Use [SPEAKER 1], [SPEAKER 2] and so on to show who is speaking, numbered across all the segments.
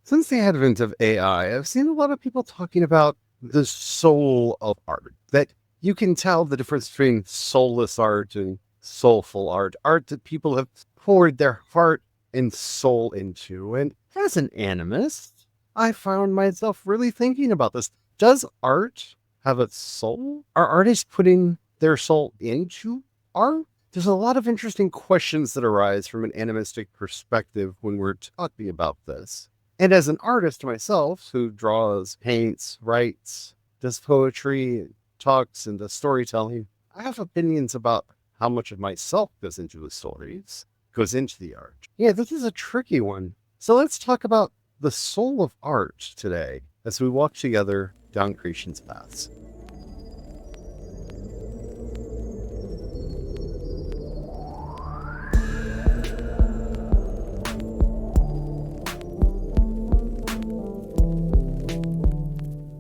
[SPEAKER 1] Since the advent of AI, I've seen a lot of people talking about the soul of art, that you can tell the difference between soulless art and soulful art, art that people have poured their heart and soul into. And as an animist, I found myself really thinking about this. Does art have a soul? Are artists putting their soul into art? There's a lot of interesting questions that arise from an animistic perspective when we're talking about this. And as an artist myself, who draws, paints, writes, does poetry, talks, and does storytelling, I have opinions about how much of myself goes into the stories, goes into the art. Yeah, this is a tricky one. So let's talk about the soul of art today as we walk together down Creation's paths.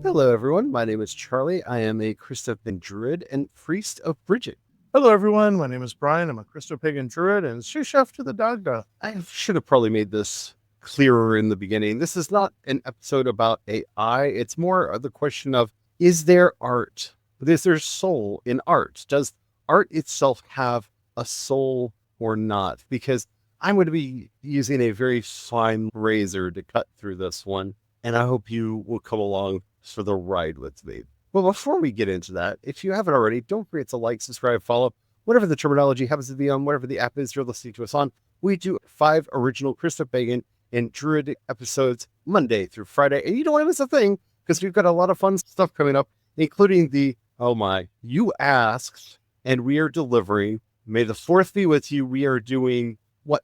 [SPEAKER 1] Hello, everyone. My name is Charlie. I am a Christopagan druid and priest of Bridget.
[SPEAKER 2] Hello, everyone. My name is Brian. I'm a Christopagan druid and sous chef to the Dagda.
[SPEAKER 1] I should have probably made this clearer in the beginning. This is not an episode about AI. It's more of the question of, is there art? Is there soul in art? Does art itself have a soul or not? Because I'm going to be using a very fine razor to cut through this one, and I hope you will come along for the ride with me. Well, before we get into that, if you haven't already, don't forget to like, subscribe, follow, whatever the terminology happens to be on, whatever the app is you're listening to us on. We do 5 original Christopagan and Druid episodes Monday through Friday. And you don't want to miss a thing, because we've got a lot of fun stuff coming up, including the, oh my, you asked, and we are delivering. May the 4th be with you. We are doing,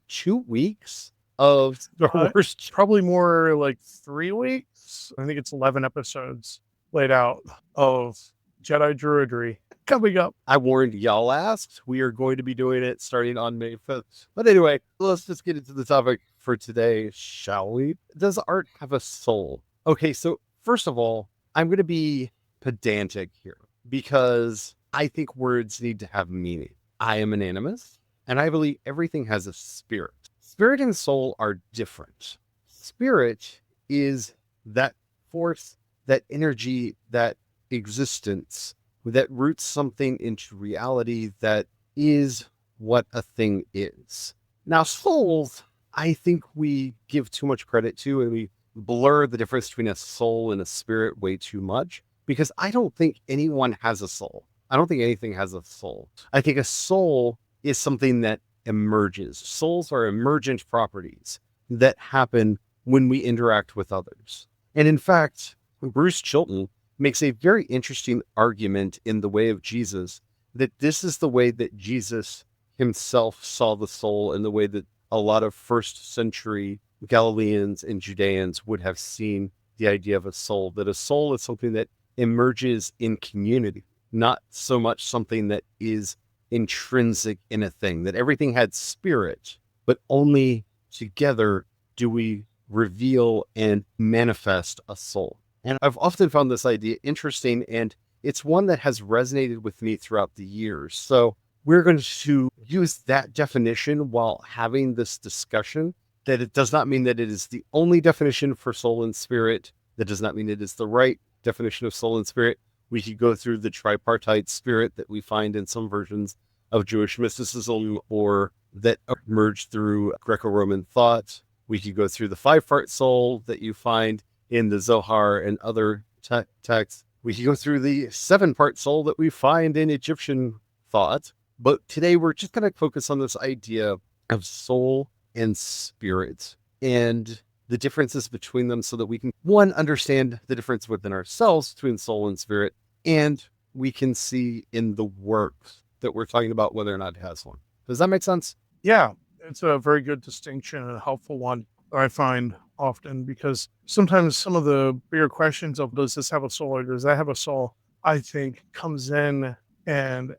[SPEAKER 1] 2 weeks of the worst?
[SPEAKER 2] Probably more like 3 weeks. I think it's 11 episodes laid out of Jedi Druidry coming up.
[SPEAKER 1] I warned y'all asked. We are going to be doing it starting on May 5th. But anyway, let's just get into the topic for today, shall we? Does art have a soul? Okay, so first of all, I'm going to be pedantic here because I think words need to have meaning. I am an animist, and I believe everything has a spirit. Spirit and soul are different. Spirit is that force, that energy, that existence that roots something into reality that is what a thing is. Now, souls, I think we give too much credit to, and we blur the difference between a soul and a spirit way too much, because I don't think anyone has a soul. I don't think anything has a soul. I think a soul is something that emerges. Souls are emergent properties that happen when we interact with others. And in fact, Bruce Chilton makes a very interesting argument in The Way of Jesus that this is the way that Jesus himself saw the soul, and the way that a lot of first century Galileans and Judeans would have seen the idea of a soul, that a soul is something that emerges in community, not so much something that is intrinsic in a thing, that everything had spirit, but only together do we reveal and manifest a soul. And I've often found this idea interesting, and it's one that has resonated with me throughout the years. So we're going to use that definition while having this discussion, that it does not mean that it is the only definition for soul and spirit. That does not mean it is the right definition of soul and spirit. We could go through the tripartite spirit that we find in some versions of Jewish mysticism, or that emerged through Greco-Roman thought. We could go through the 5-part soul that you find in the Zohar and other texts. We can go through the 7-part soul that we find in Egyptian thought. But today we're just going to focus on this idea of soul and spirit and the differences between them, so that we can, one, understand the difference within ourselves between soul and spirit, and we can see in the work that we're talking about whether or not it has one. Does that make sense?
[SPEAKER 2] Yeah, it's a very good distinction and a helpful one I find often, because sometimes some of the bigger questions of, does this have a soul or does that have a soul, I think comes in and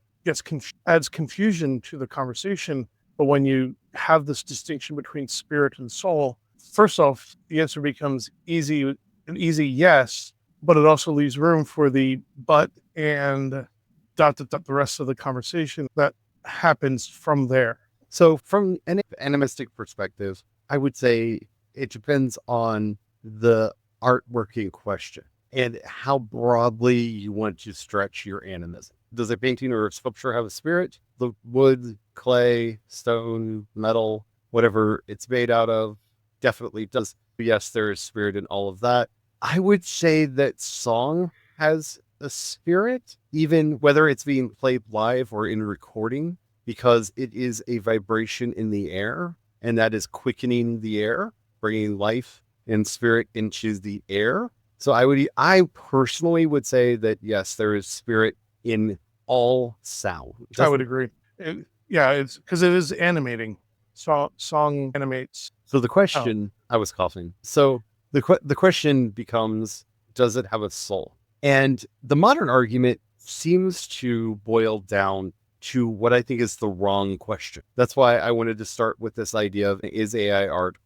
[SPEAKER 2] adds confusion to the conversation. But when you have this distinction between spirit and soul, first off, the answer becomes an easy yes, but it also leaves room for the but and ... the rest of the conversation that happens from there.
[SPEAKER 1] So from an animistic perspective, I would say it depends on the artwork in question and how broadly you want to stretch your animism. Does a painting or a sculpture have a spirit? The wood, clay, stone, metal, whatever it's made out of, definitely does. Yes, there is spirit in all of that. I would say that song has a spirit, even whether it's being played live or in recording, because it is a vibration in the air, and that is quickening the air, bringing life and spirit into the air. So I personally would say that yes, there is spirit in all sound.
[SPEAKER 2] I would agree. Yeah, it's because it is animating. Song animates.
[SPEAKER 1] So the question, I was coughing. So the question becomes, does it have a soul? And the modern argument seems to boil down to what I think is the wrong question. That's why I wanted to start with this idea of, is AI art?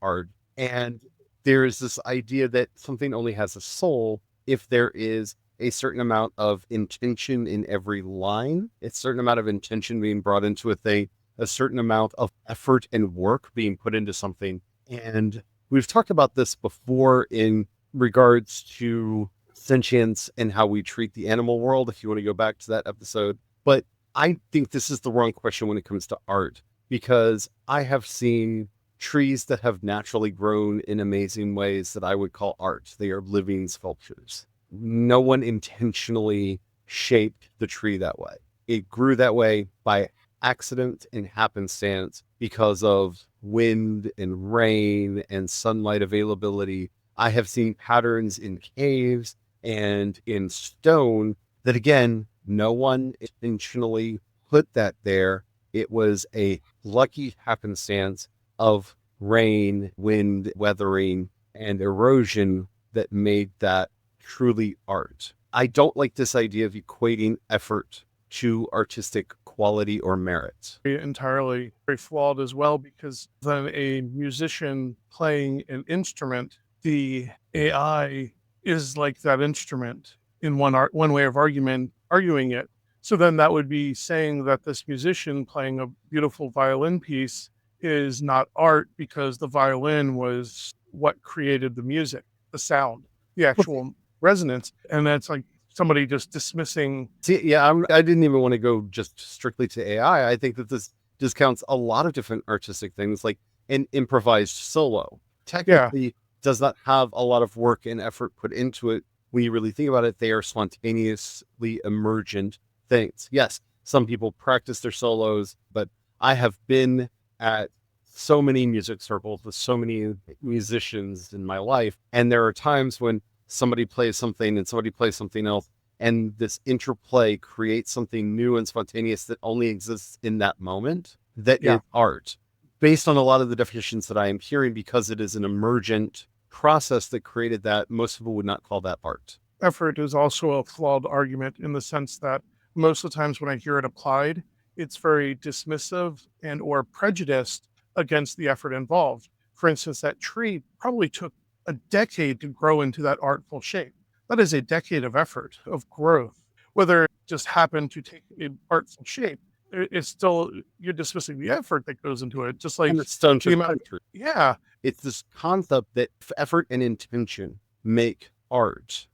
[SPEAKER 1] And there is this idea that something only has a soul if there is a certain amount of intention in every line, a certain amount of intention being brought into a thing, a certain amount of effort and work being put into something. And we've talked about this before in regards to sentience and how we treat the animal world, if you want to go back to that episode. But I think this is the wrong question when it comes to art, because I have seen trees that have naturally grown in amazing ways that I would call art. They are living sculptures. No one intentionally shaped the tree that way. It grew that way by accident and happenstance because of wind and rain and sunlight availability. I have seen patterns in caves and in stone that, again, no one intentionally put that there. It was a lucky happenstance of rain, wind, weathering, and erosion that made that truly art. I don't like this idea of equating effort to artistic quality or merit.
[SPEAKER 2] Entirely very flawed as well, because then a musician playing an instrument, the AI is like that instrument in one way of arguing it. So then that would be saying that this musician playing a beautiful violin piece is not art because the violin was what created the music, the sound, the actual resonance. And that's like somebody just dismissing.
[SPEAKER 1] See, yeah, I didn't even want to go just strictly to AI. I think that this discounts a lot of different artistic things, like an improvised solo. Technically, does not have a lot of work and effort put into it. When you really think about it, they are spontaneously emergent things. Yes, some people practice their solos, but I have been at so many music circles with so many musicians in my life, and there are times when somebody plays something and somebody plays something else, and this interplay creates something new and spontaneous that only exists in that moment. That is art, based on a lot of the definitions that I am hearing, because it is an emergent process that created that. Most people would not call that art.
[SPEAKER 2] Effort is also a flawed argument in the sense that most of the times when I hear it applied, it's very dismissive and or prejudiced against the effort involved. For instance, that tree probably took a decade to grow into that artful shape. That is a decade of effort, of growth. Whether it just happened to take an artful shape, it's still, you're dismissing the effort that goes into it. Just like
[SPEAKER 1] And it's stone
[SPEAKER 2] the amount. Yeah.
[SPEAKER 1] It's this concept that effort and intention make art.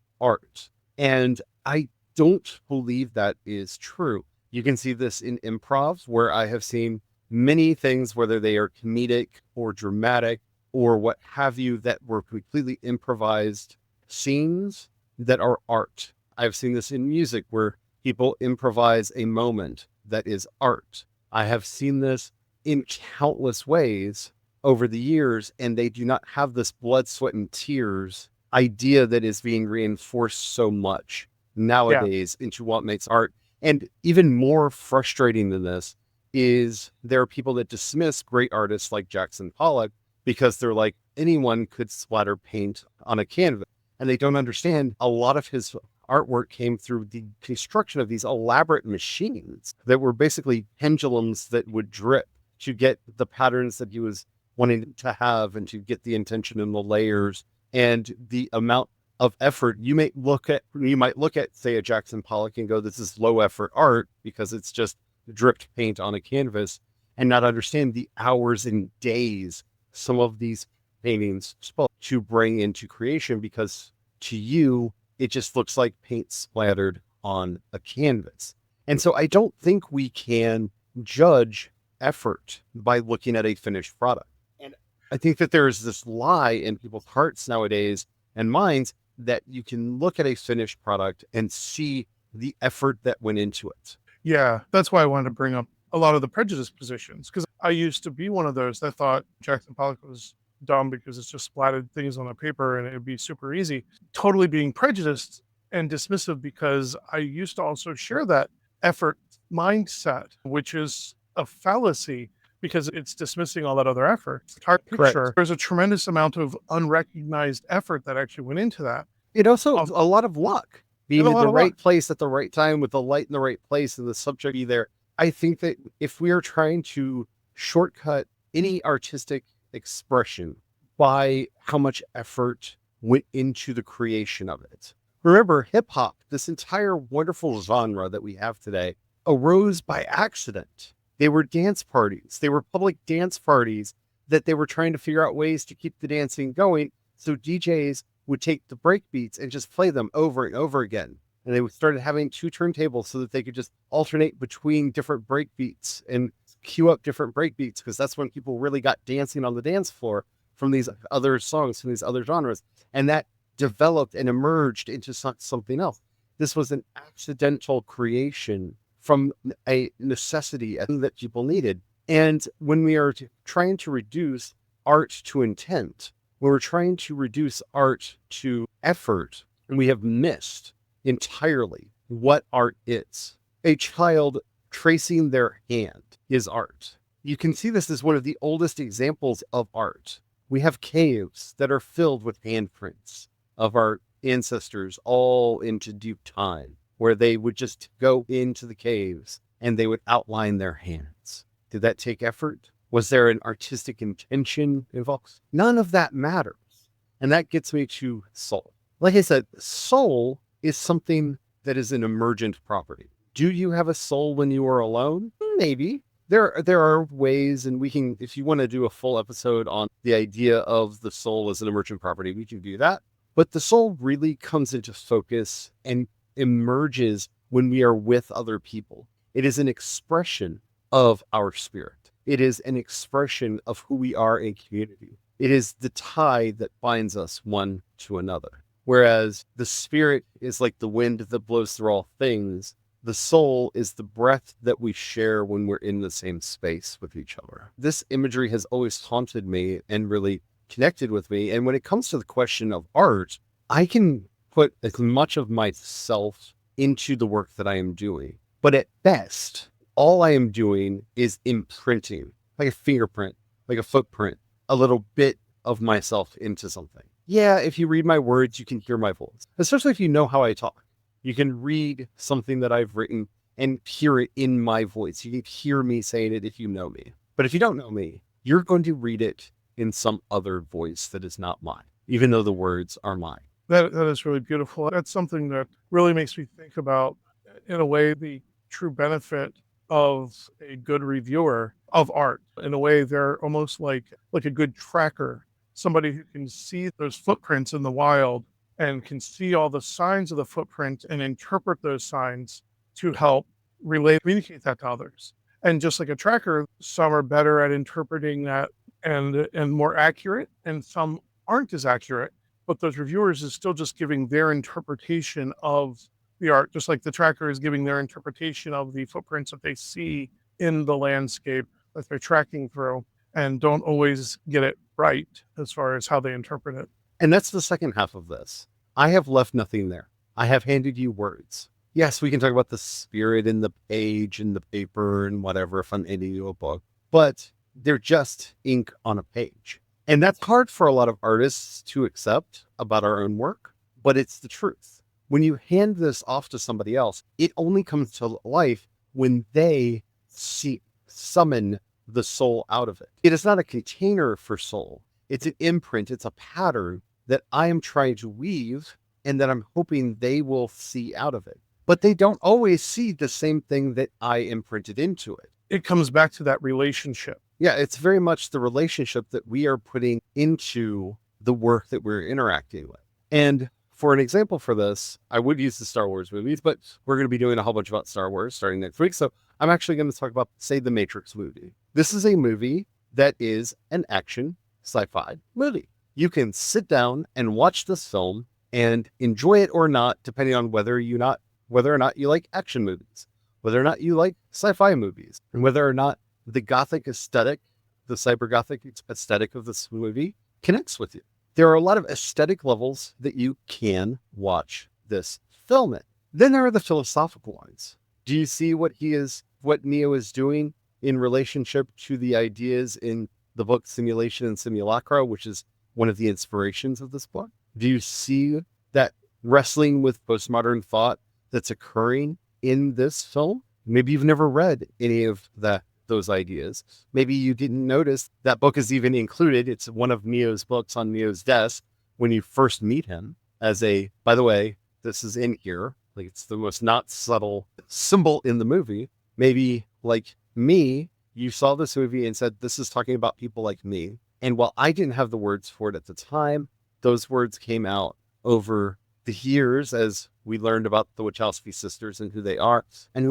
[SPEAKER 1] And I don't believe that is true. You can see this in improvs, where I have seen many things, whether they are comedic or dramatic or what have you, that were completely improvised scenes that are art. I've seen this in music where people improvise a moment that is art. I have seen this in countless ways over the years, and they do not have this blood, sweat, and tears idea that is being reinforced so much nowadays into what makes art. And even more frustrating than this is there are people that dismiss great artists like Jackson Pollock because they're like, anyone could splatter paint on a canvas. And they don't understand a lot of his artwork came through the construction of these elaborate machines that were basically pendulums that would drip to get the patterns that he was wanting to have and to get the intention and the layers and the amount of effort. You might look at, say, a Jackson Pollock and go, this is low effort art because it's just dripped paint on a canvas, and not understand the hours and days some of these paintings to bring into creation, because to you, it just looks like paint splattered on a canvas. And so I don't think we can judge effort by looking at a finished product. And I think that there's this lie in people's hearts nowadays and minds that you can look at a finished product and see the effort that went into it.
[SPEAKER 2] Yeah, that's why I wanted to bring up a lot of the prejudice positions, because I used to be one of those that thought Jackson Pollock was dumb because it's just splattered things on a paper and it would be super easy. Totally being prejudiced and dismissive, because I used to also share that effort mindset, which is a fallacy because it's dismissing all that other effort. The entire picture,
[SPEAKER 1] Correct.
[SPEAKER 2] there's a tremendous amount of unrecognized effort that actually went into that.
[SPEAKER 1] It also a lot of luck, being
[SPEAKER 2] And a
[SPEAKER 1] in
[SPEAKER 2] lot
[SPEAKER 1] the
[SPEAKER 2] of
[SPEAKER 1] right
[SPEAKER 2] luck.
[SPEAKER 1] place at the right time with the light in the right place and the subject be there. I think that if we are trying to shortcut any artistic expression by how much effort went into the creation of it. Remember, hip hop, this entire wonderful genre that we have today, arose by accident. They were dance parties. They were public dance parties that they were trying to figure out ways to keep the dancing going. So DJs would take the break beats and just play them over and over again. And they started having two turntables so that they could just alternate between different break beats and cue up different break beats, because that's when people really got dancing on the dance floor from these other songs, from these other genres. And that developed and emerged into something else. This was an accidental creation from a necessity that people needed. And when we are trying to reduce art to intent, when we're trying to reduce art to effort, we have missed entirely what art is. A child tracing their hand is art. You can see this as one of the oldest examples of art. We have caves that are filled with handprints of our ancestors all into deep time, where they would just go into the caves and they would outline their hands. Did that take effort? Was there an artistic intention involved? None of that matters. And that gets me to soul. Like I said, soul is something that is an emergent property. Do you have a soul when you are alone? Maybe. There are ways, and we can, if you want to do a full episode on the idea of the soul as an emergent property, we can do that. But the soul really comes into focus and emerges when we are with other people. It is an expression of our spirit. It is an expression of who we are in community. It is the tie that binds us one to another. Whereas the spirit is like the wind that blows through all things. The soul is the breath that we share when we're in the same space with each other. This imagery has always haunted me and really connected with me. And when it comes to the question of art, I can put as much of myself into the work that I am doing. But at best, all I am doing is imprinting, like a fingerprint, like a footprint, a little bit of myself into something. Yeah, if you read my words, you can hear my voice, especially if you know how I talk. You can read something that I've written and hear it in my voice. You can hear me saying it if you know me. But if you don't know me, you're going to read it in some other voice that is not mine, even though the words are mine.
[SPEAKER 2] That is really beautiful. That's something that really makes me think about, in a way, the true benefit of a good reviewer of art. In a way, they're almost like a good tracker, somebody who can see those footprints in the wild and can see all the signs of the footprint and interpret those signs to help communicate that to others. And just like a tracker, some are better at interpreting that and more accurate, and some aren't as accurate. But those reviewers is still just giving their interpretation of the art, just like the tracker is giving their interpretation of the footprints that they see in the landscape that they're tracking through, and don't always get it right as far as how they interpret it.
[SPEAKER 1] And that's the second half of this. I have left nothing there. I have handed you words. Yes, we can talk about the spirit in the page and the paper and whatever if I'm handing you a book, but they're just ink on a page. And that's hard for a lot of artists to accept about our own work, but it's the truth. When you hand this off to somebody else, it only comes to life when they summon the soul out of it. It is not a container for soul. It's an imprint. It's a pattern that I am trying to weave and that I'm hoping they will see out of it. But they don't always see the same thing that I imprinted into it.
[SPEAKER 2] It comes back to that relationship.
[SPEAKER 1] Yeah, it's very much the relationship that we are putting into the work that we're interacting with. And for an example for this, I would use the Star Wars movies, but we're going to be doing a whole bunch about Star Wars starting next week. So I'm actually going to talk about, say, the Matrix movie. This is a movie that is an action sci-fi movie. You can sit down and watch this film and enjoy it or not, depending on whether or not you like action movies, whether or not you like sci-fi movies, and whether or not the gothic aesthetic, the cyber gothic aesthetic of this movie connects with you. There are a lot of aesthetic levels that you can watch this film in. Then there are the philosophical ones. Do you see what Neo is doing in relationship to the ideas in the book Simulation and Simulacra, which is one of the inspirations of this book? Do you see that wrestling with postmodern thought that's occurring in this film? Maybe you've never read any of those ideas. Maybe you didn't notice that book is even included. It's one of Neo's books on Neo's desk when you first meet him by the way, this is in here. Like, it's the most not subtle symbol in the movie. Maybe like me, you saw this movie and said, this is talking about people like me. And while I didn't have the words for it at the time, those words came out over the years as we learned about the Wachowski sisters and who they are, and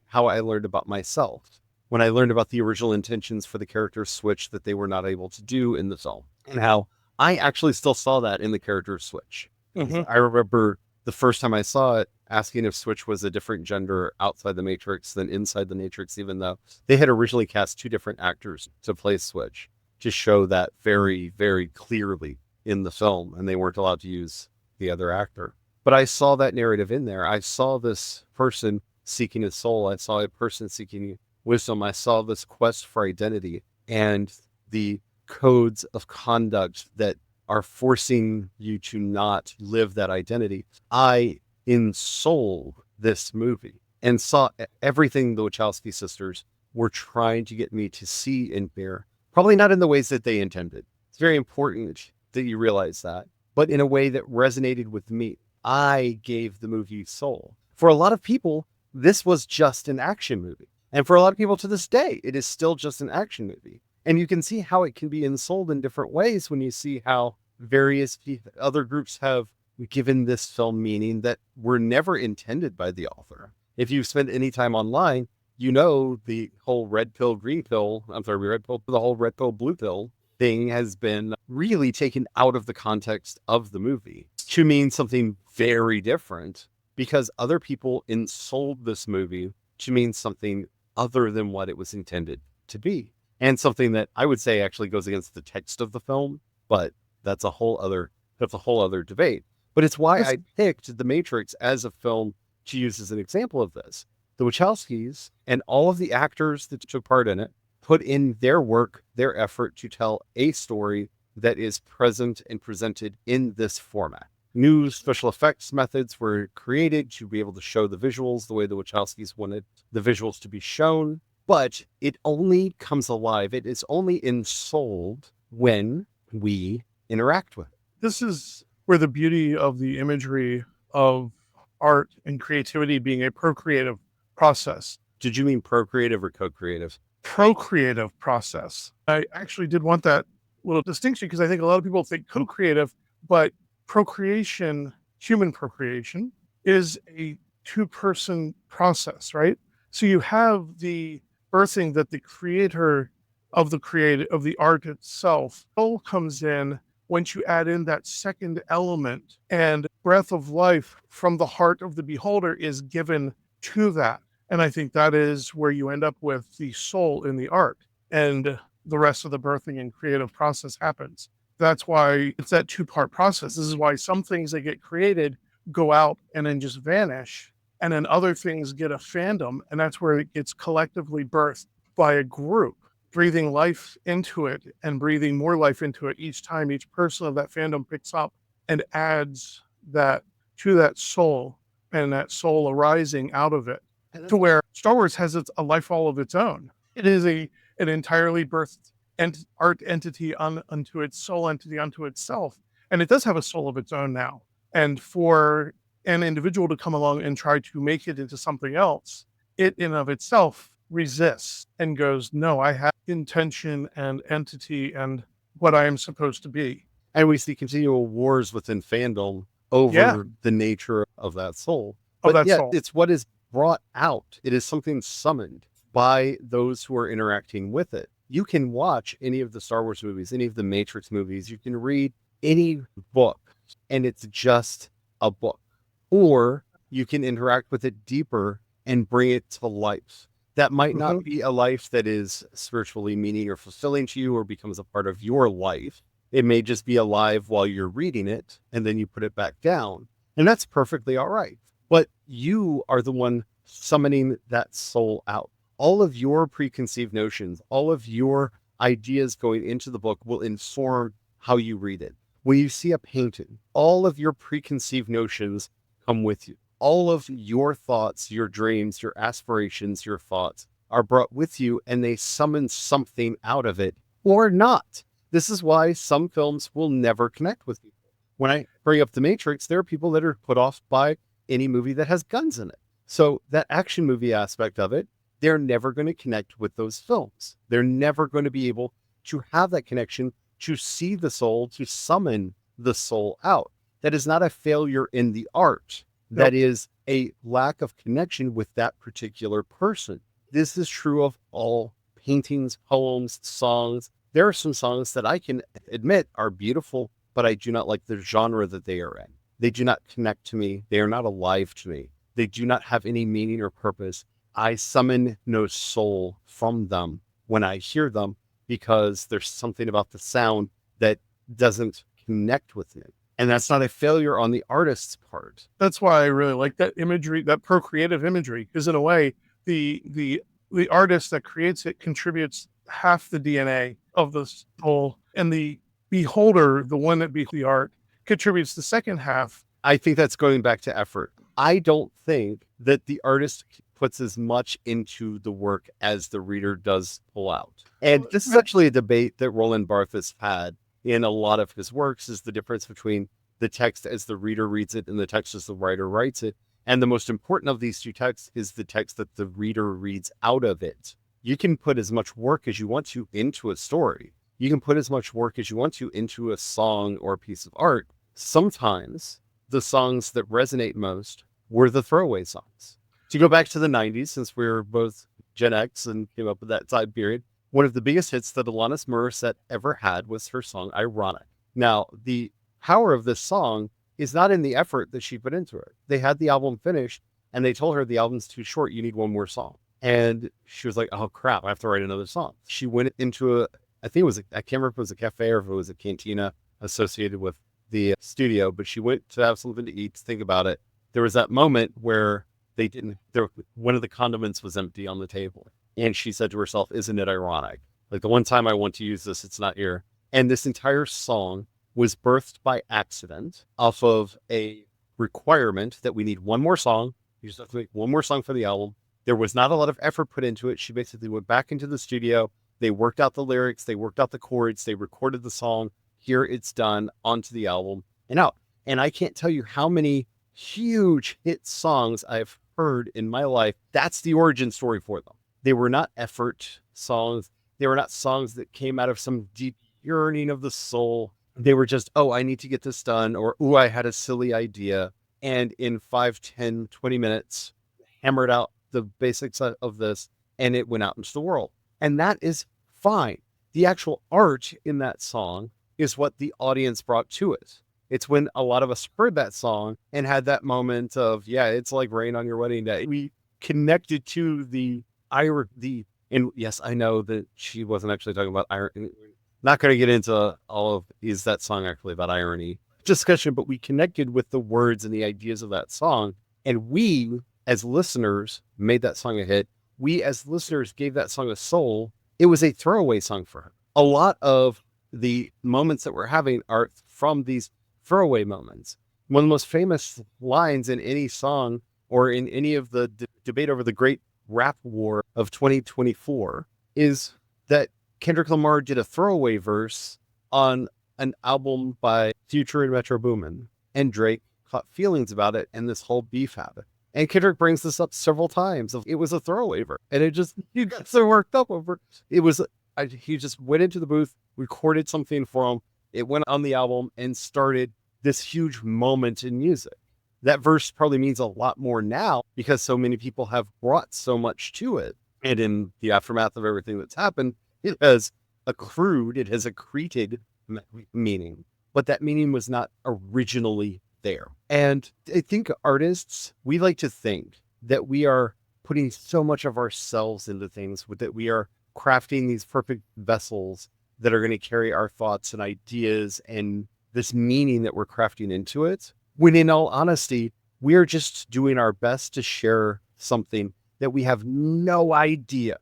[SPEAKER 1] how I learned about myself when I learned about the original intentions for the character switch that they were not able to do in the film, and how I actually still saw that in the character switch.
[SPEAKER 2] Mhm.
[SPEAKER 1] I remember the first time I saw it asking if Switch was a different gender outside the Matrix than inside the Matrix, even though they had originally cast 2 different actors to play Switch to show that very, very clearly in the film, and they weren't allowed to use the other actor. But I saw that narrative in there. I saw this person seeking his soul. I saw a person seeking wisdom. I saw this quest for identity and the codes of conduct that are forcing you to not live that identity. I ensouled this movie and saw everything the Wachowski sisters were trying to get me to see and bear. Probably not in the ways that they intended. It's very important that you realize that, but in a way that resonated with me. I gave the movie soul. For a lot of people, this was just an action movie. And for a lot of people to this day, it is still just an action movie. And you can see how it can be ensouled in different ways when you see how various other groups have given this film meaning that were never intended by the author. If you've spent any time online, you know the whole red pill, green pill, the whole red pill, blue pill thing has been really taken out of the context of the movie to mean something very different because other people ensouled this movie to mean something other than what it was intended to be. And something that I would say actually goes against the text of the film, but that's a whole other debate. But it's why I picked The Matrix as a film to use as an example of this. The Wachowskis and all of the actors that took part in it put in their work, their effort to tell a story that is present and presented in this format. New special effects methods were created to be able to show the visuals the way the Wachowskis wanted the visuals to be shown, but it only comes alive. It is only ensouled when we interact with it.
[SPEAKER 2] This is where the beauty of the imagery of art and creativity being a procreative process.
[SPEAKER 1] Did you mean procreative or co-creative?
[SPEAKER 2] Procreative process. I actually did want that little distinction because I think a lot of people think co-creative, but procreation, human procreation, is a 2-person process, right? So you have the birthing that the creator of the art itself all comes in once you add in that second element, and breath of life from the heart of the beholder is given to that. And I think that is where you end up with the soul in the art, and the rest of the birthing and creative process happens. That's why it's that 2-part process. This is why some things that get created go out and then just vanish, and then other things get a fandom, and that's where it gets collectively birthed by a group, breathing life into it and breathing more life into it each time each person of that fandom picks up and adds that to that soul, and that soul arising out of it, to where Star Wars has a life all of its own. It is an entirely birthed art entity unto its soul entity unto itself, and it does have a soul of its own now. And for an individual to come along and try to make it into something else, it in of itself resists and goes, no, I have intention and entity and what I am supposed to be.
[SPEAKER 1] And we see continual wars within fandom
[SPEAKER 2] Yeah,
[SPEAKER 1] over the nature of that soul.
[SPEAKER 2] of
[SPEAKER 1] But
[SPEAKER 2] that
[SPEAKER 1] yet
[SPEAKER 2] soul.
[SPEAKER 1] it's what is brought out. It is something summoned by those who are interacting with it. You can watch any of the Star Wars movies, any of the Matrix movies. You can read any book, and it's just a book. Or you can interact with it deeper and bring it to life. That might not
[SPEAKER 2] Mhm.
[SPEAKER 1] be a life that is spiritually meaning or fulfilling to you or becomes a part of your life. It may just be alive while you're reading it, and then you put it back down. And that's perfectly all right. But you are the one summoning that soul out. All of your preconceived notions, all of your ideas going into the book will inform how you read it. When you see a painting, all of your preconceived notions come with you. All of your thoughts, your dreams, your aspirations, your thoughts are brought with you, and they summon something out of it or not. This is why some films will never connect with people. When I bring up The Matrix, there are people that are put off by any movie that has guns in it. So that action movie aspect of it, they're never going to connect with those films. They're never going to be able to have that connection, to see the soul, to summon the soul out. That is not a failure in the art. That
[SPEAKER 2] Nope.
[SPEAKER 1] is a lack of connection with that particular person. This is true of all paintings, poems, songs. There are some songs that I can admit are beautiful, but I do not like the genre that they are in. They do not connect to me. They are not alive to me. They do not have any meaning or purpose. I summon no soul from them when I hear them because there's something about the sound that doesn't connect with me. And that's not a failure on the artist's part.
[SPEAKER 2] That's why I really like that imagery, that procreative imagery, because in a way, the artist that creates it contributes half the DNA of the soul, and the beholder, the one that be the art, contributes the second half.
[SPEAKER 1] I think that's going back to effort. I don't think that the artist puts as much into the work as the reader does pull out. And this is actually a debate that Roland Barthes had in a lot of his works, is the difference between the text as the reader reads it and the text as the writer writes it. And the most important of these two texts is the text that the reader reads out of it. You can put as much work as you want to into a story. You can put as much work as you want to into a song or a piece of art. Sometimes the songs that resonate most were the throwaway songs. To go back to the 90s, since we were both Gen X and came up with that time period, one of the biggest hits that Alanis Morissette ever had was her song Ironic. Now, the power of this song is not in the effort that she put into it. They had the album finished and they told her the album's too short. You need one more song. And she was like, oh crap, I have to write another song. She went into I can't remember if it was a cafe or if it was a cantina associated with the studio, but she went to have something to eat, to think about it. There was that moment where one of the condiments was empty on the table. And she said to herself, isn't it ironic? Like, the one time I want to use this, it's not here. And this entire song was birthed by accident off of a requirement that we need one more song. You just have to make one more song for the album. There was not a lot of effort put into it. She basically went back into the studio. They worked out the lyrics. They worked out the chords. They recorded the song. Here it's done, onto the album and out. And I can't tell you how many huge hit songs I've heard in my life. That's the origin story for them. They were not effort songs. They were not songs that came out of some deep yearning of the soul. They were just, oh, I need to get this done, or, oh, I had a silly idea. And in 5, 10, 20 minutes, hammered out the basics of this, and it went out into the world. And that is fine. The actual art in that song is what the audience brought to it. It's when a lot of us heard that song and had that moment of, yeah, it's like rain on your wedding day. We connected to and yes, I know that she wasn't actually talking about irony. Not going to get into all of, is that song actually about irony discussion, but we connected with the words and the ideas of that song. And we, as listeners, made that song a hit. We, as listeners, gave that song a soul. It was a throwaway song for her. A lot of the moments that we're having are from these throwaway moments. One of the most famous lines in any song or in any of the debate over the great rap war of 2024 is that Kendrick Lamar did a throwaway verse on an album by Future and Metro Boomin, and Drake caught feelings about it, and this whole beef happened. And Kendrick brings this up several times. It was a throwaway verse. And he got so worked up over it. He just went into the booth, recorded something for him. It went on the album and started this huge moment in music. That verse probably means a lot more now because so many people have brought so much to it. And in the aftermath of everything that's happened, it has accreted meaning, but that meaning was not originally there. And I think artists, we like to think that we are putting so much of ourselves into things, that we are crafting these perfect vessels that are going to carry our thoughts and ideas and this meaning that we're crafting into it. When in all honesty, we are just doing our best to share something that we have no idea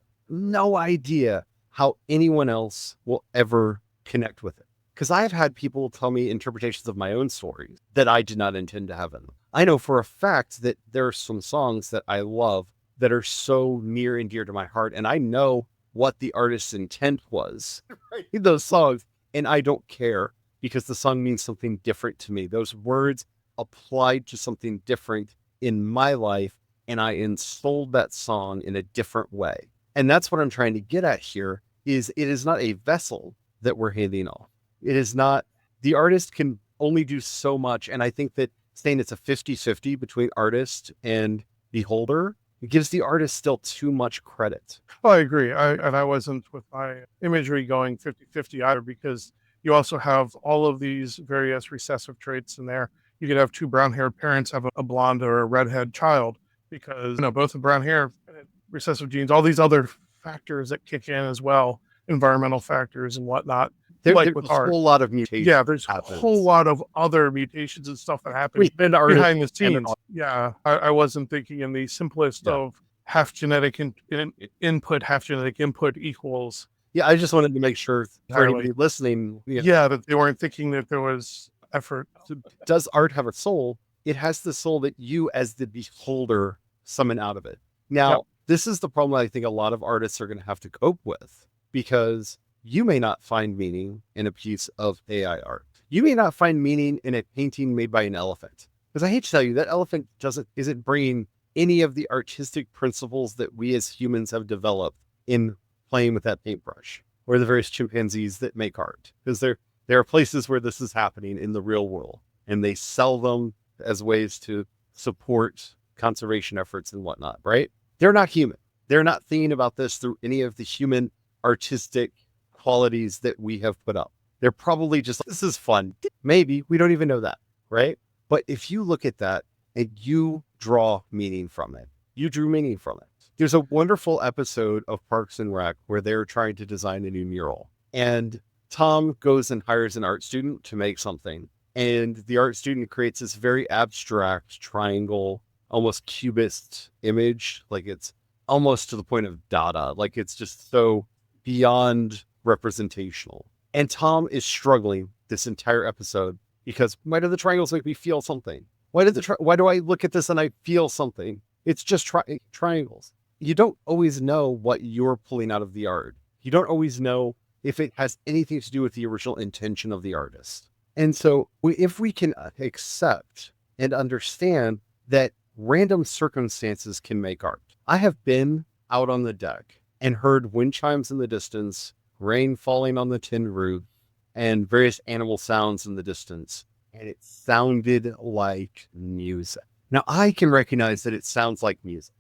[SPEAKER 1] how anyone else will ever connect with it. Because I've had people tell me interpretations of my own stories that I did not intend to have in them. I know for a fact that there are some songs that I love that are so near and dear to my heart, and I know what the artist's intent was in those songs, and I don't care because the song means something different to me. Those words applied to something different in my life, and I ensouled that song in a different way. And that's what I'm trying to get at here, is it is not a vessel that we're handing off. It is not, the artist can only do so much. And I think that saying it's a 50-50 between artist and beholder, it gives the artist still too much credit.
[SPEAKER 2] Oh, I agree. I wasn't with my imagery going 50-50 either, because you also have all of these various recessive traits in there. You could have two brown-haired parents have a blonde or a redhead child because, both have brown hair, recessive genes, all these other factors that kick in as well, environmental factors and whatnot.
[SPEAKER 1] There's
[SPEAKER 2] with
[SPEAKER 1] a
[SPEAKER 2] art.
[SPEAKER 1] whole lot of mutations.
[SPEAKER 2] Yeah, there's a whole lot of other mutations and stuff that happen behind the scenes. Yeah, I wasn't thinking in the simplest of half genetic input, half genetic input equals.
[SPEAKER 1] Yeah, I just wanted to make sure for anybody listening.
[SPEAKER 2] That they weren't thinking that there was effort.
[SPEAKER 1] So does art have a soul? It has the soul that you, as the beholder, summon out of it. Now, this is the problem I think a lot of artists are going to have to cope with, because you may not find meaning in a piece of AI art. You may not find meaning in a painting made by an elephant. Because I hate to tell you, that elephant isn't bringing any of the artistic principles that we as humans have developed in playing with that paintbrush, or the various chimpanzees that make art. Because there are places where this is happening in the real world, and they sell them as ways to support conservation efforts and whatnot, right? They're not human. They're not thinking about this through any of the human artistic qualities that we have put up. They're probably just, this is fun. Maybe, we don't even know that, right? But if you look at that and you draw meaning from it, you drew meaning from it. There's a wonderful episode of Parks and Rec where they're trying to design a new mural. And Tom goes and hires an art student to make something. And the art student creates this very abstract triangle, almost cubist image. Like it's almost to the point of Dada. Like it's just so beyond representational. And Tom is struggling this entire episode because why do the triangles make me feel something? Why do I look at this and I feel something? It's just triangles. You don't always know what you're pulling out of the art. You don't always know if it has anything to do with the original intention of the artist. And so if we can accept and understand that random circumstances can make art. I have been out on the deck and heard wind chimes in the distance, rain falling on the tin roof, and various animal sounds in the distance. And it sounded like music. Now I can recognize that it sounds like music.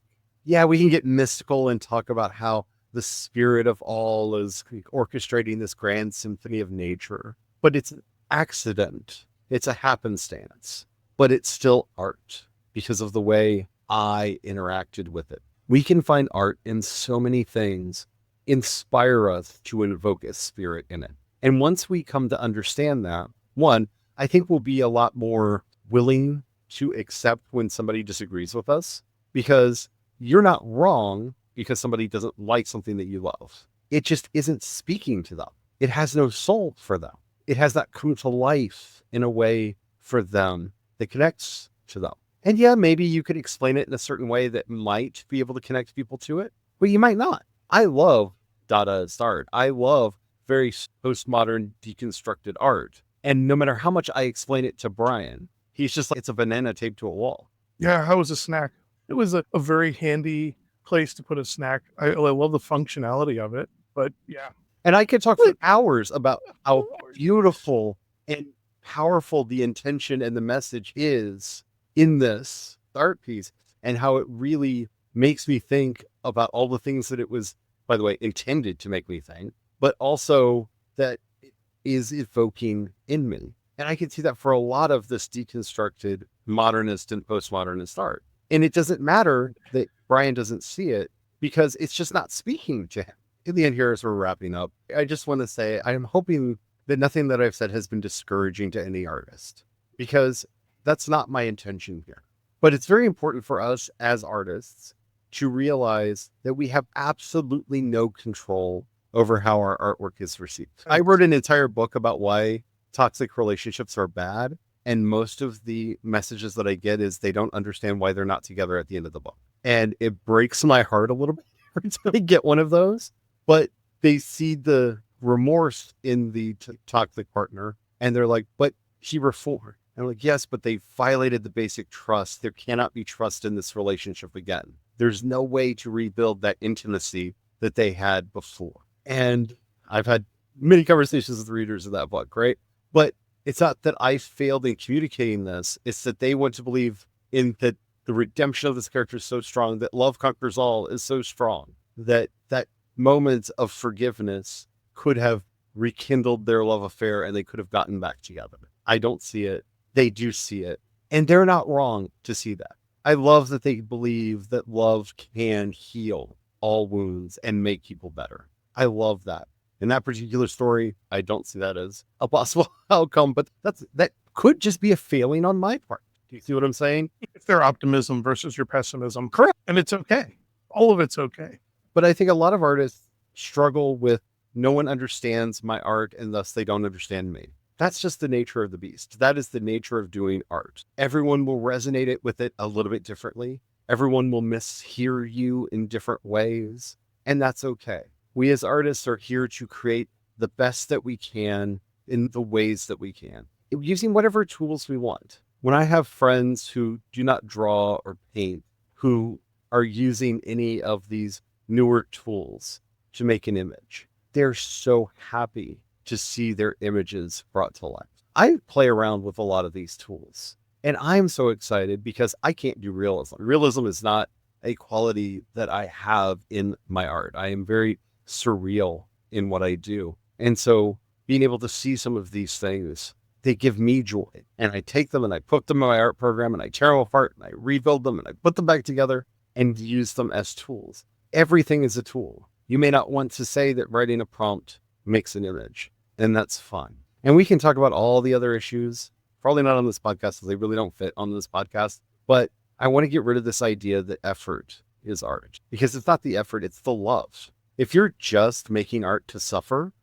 [SPEAKER 1] Yeah, we can get mystical and talk about how the spirit of all is orchestrating this grand symphony of nature, but it's an accident. It's a happenstance, but it's still art because of the way I interacted with it. We can find art in so many things, inspire us to invoke a spirit in it. And once we come to understand that, one, I think we'll be a lot more willing to accept when somebody disagrees with us, because you're not wrong because somebody doesn't like something that you love. It just isn't speaking to them. It has no soul for them. It has not come to life in a way for them that connects to them. And yeah, maybe you could explain it in a certain way that might be able to connect people to it, but you might not. I love Dadaist art. I love very postmodern deconstructed art. And no matter how much I explain it to Brian, he's just like, it's a banana taped to a wall.
[SPEAKER 2] Yeah, how was a snack? it was a very handy place to put a snack. I love the functionality of it, but yeah.
[SPEAKER 1] And I could talk for hours about how beautiful and powerful the intention and the message is in this art piece, and how it really makes me think about all the things that it was, by the way, intended to make me think, but also that it is evoking in me. And I can see that for a lot of this deconstructed modernist and postmodernist art. And it doesn't matter that Brian doesn't see it, because it's just not speaking to him. In the end here, as we're wrapping up, I just want to say I am hoping that nothing that I've said has been discouraging to any artist, because that's not my intention here. But it's very important for us as artists to realize that we have absolutely no control over how our artwork is received. I wrote an entire book about why toxic relationships are bad. And most of the messages that I get is they don't understand why they're not together at the end of the book. And it breaks my heart a little bit every time I get one of those. But they see the remorse in the toxic partner, and they're like, but he reformed. And I'm like, yes, but they violated the basic trust. There cannot be trust in this relationship again. There's no way to rebuild that intimacy that they had before. And I've had many conversations with readers of that book, right? But it's not that I failed in communicating this. It's that they want to believe in that the redemption of this character is so strong, that love conquers all is so strong, that that moment of forgiveness could have rekindled their love affair and they could have gotten back together. I don't see it. They do see it. And they're not wrong to see that. I love that they believe that love can heal all wounds and make people better. I love that. In that particular story, I don't see that as a possible outcome, but that could just be a failing on my part. Do you see what I'm saying?
[SPEAKER 2] It's their optimism versus your pessimism.
[SPEAKER 1] Correct.
[SPEAKER 2] And it's okay. All of it's okay.
[SPEAKER 1] But I think a lot of artists struggle with, no one understands my art and thus they don't understand me. That's just the nature of the beast. That is the nature of doing art. Everyone will resonate it with it a little bit differently. Everyone will mishear you in different ways, and that's okay. We as artists are here to create the best that we can in the ways that we can, using whatever tools we want. When I have friends who do not draw or paint, who are using any of these newer tools to make an image, they're so happy to see their images brought to life. I play around with a lot of these tools, and I'm so excited because I can't do realism. Realism is not a quality that I have in my art. I am very surreal in what I do. And so being able to see some of these things, they give me joy. And I take them and I put them in my art program and I tear them apart and I rebuild them and I put them back together and use them as tools. Everything is a tool. You may not want to say that writing a prompt makes an image, and that's fine. And we can talk about all the other issues, probably not on this podcast because they really don't fit on this podcast. But I want to get rid of this idea that effort is art, because it's not the effort, it's the love. If you're just making art to suffer,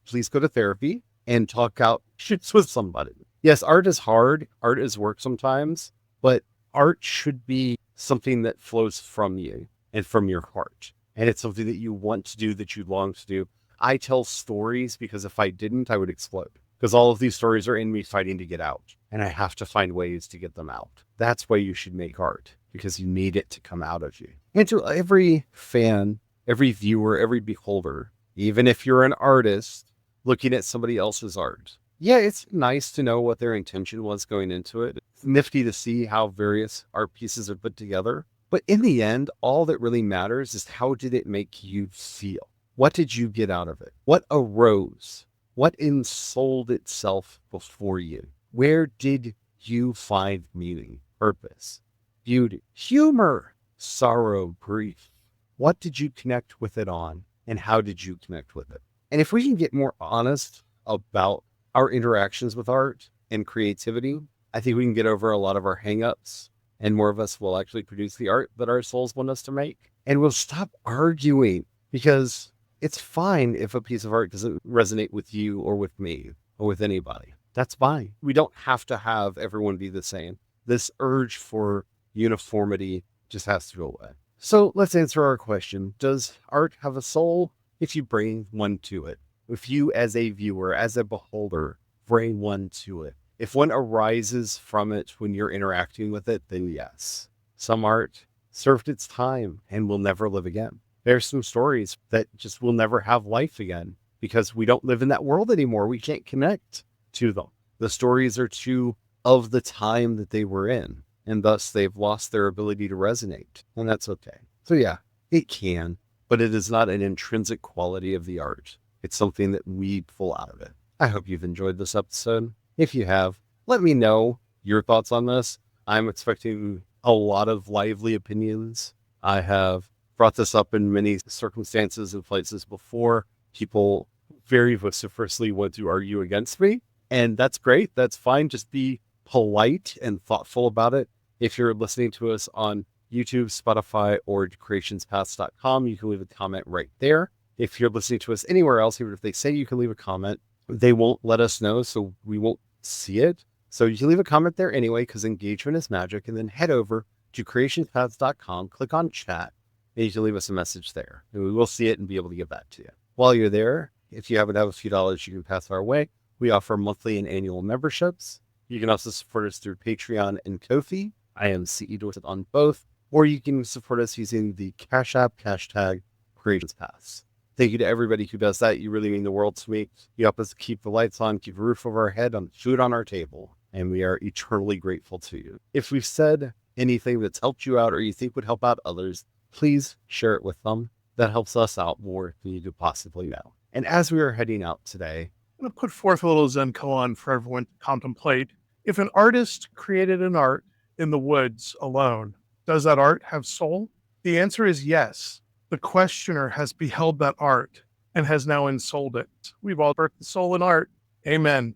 [SPEAKER 1] please go to therapy and talk out shits with somebody. Yes, art is hard. Art is work sometimes, but art should be something that flows from you and from your heart. And it's something that you want to do, that you long to do. I tell stories because if I didn't, I would explode. Because all of these stories are in me fighting to get out. And I have to find ways to get them out. That's why you should make art, because you need it to come out of you. And to every fan, every viewer, every beholder, even if you're an artist looking at somebody else's art, yeah, it's nice to know what their intention was going into it. It's nifty to see how various art pieces are put together. But in the end, all that really matters is, how did it make you feel? What did you get out of it? What arose? What ensouled itself before you? Where did you find meaning, purpose, beauty, humor, sorrow, grief? What did you connect with it on, and how did you connect with it? And if we can get more honest about our interactions with art and creativity, I think we can get over a lot of our hangups, and more of us will actually produce the art that our souls want us to make. And we'll stop arguing, because it's fine if a piece of art doesn't resonate with you or with me or with anybody. That's fine. We don't have to have everyone be the same. This urge for uniformity just has to go away. So let's answer our question. Does art have a soul? If you bring one to it. If you as a viewer, as a beholder, bring one to it. If one arises from it when you're interacting with it, then yes. Some art served its time and will never live again. There's some stories that just will never have life again because we don't live in that world anymore. We can't connect to them. The stories are too of the time that they were in, and thus they've lost their ability to resonate, and that's okay. So yeah, it can, but it is not an intrinsic quality of the art. It's something that we pull out of it. I hope you've enjoyed this episode. If you have, let me know your thoughts on this. I'm expecting a lot of lively opinions. I have brought this up in many circumstances and places before. People very vociferously want to argue against me, and that's great. That's fine. Just be polite and thoughtful about it. If you're listening to us on YouTube, Spotify, or CreationsPaths.com, you can leave a comment right there. If you're listening to us anywhere else, even if they say you can leave a comment, they won't let us know, so we won't see it. So you can leave a comment there anyway, because engagement is magic, and then head over to CreationsPaths.com, click on chat, and you can leave us a message there, and we will see it and be able to get back to you. While you're there, if you happen to have a few dollars you can pass our way, we offer monthly and annual memberships. You can also support us through Patreon and Ko-fi. I am CE Dorset on both, or you can support us using the Cash App hashtag CreationsPaths. Thank you to everybody who does that. You really mean the world to me. You help us keep the lights on, keep a roof over our head, and food on our table, and we are eternally grateful to you. If we've said anything that's helped you out or you think would help out others, please share it with them. That helps us out more than you could possibly know. And as we are heading out today,
[SPEAKER 2] I'm going to put forth a little Zen koan for everyone to contemplate. If an artist created an art in the woods alone, does that art have soul? The answer is yes. The questioner has beheld that art and has now ensouled it. We've all birthed the soul in art. Amen.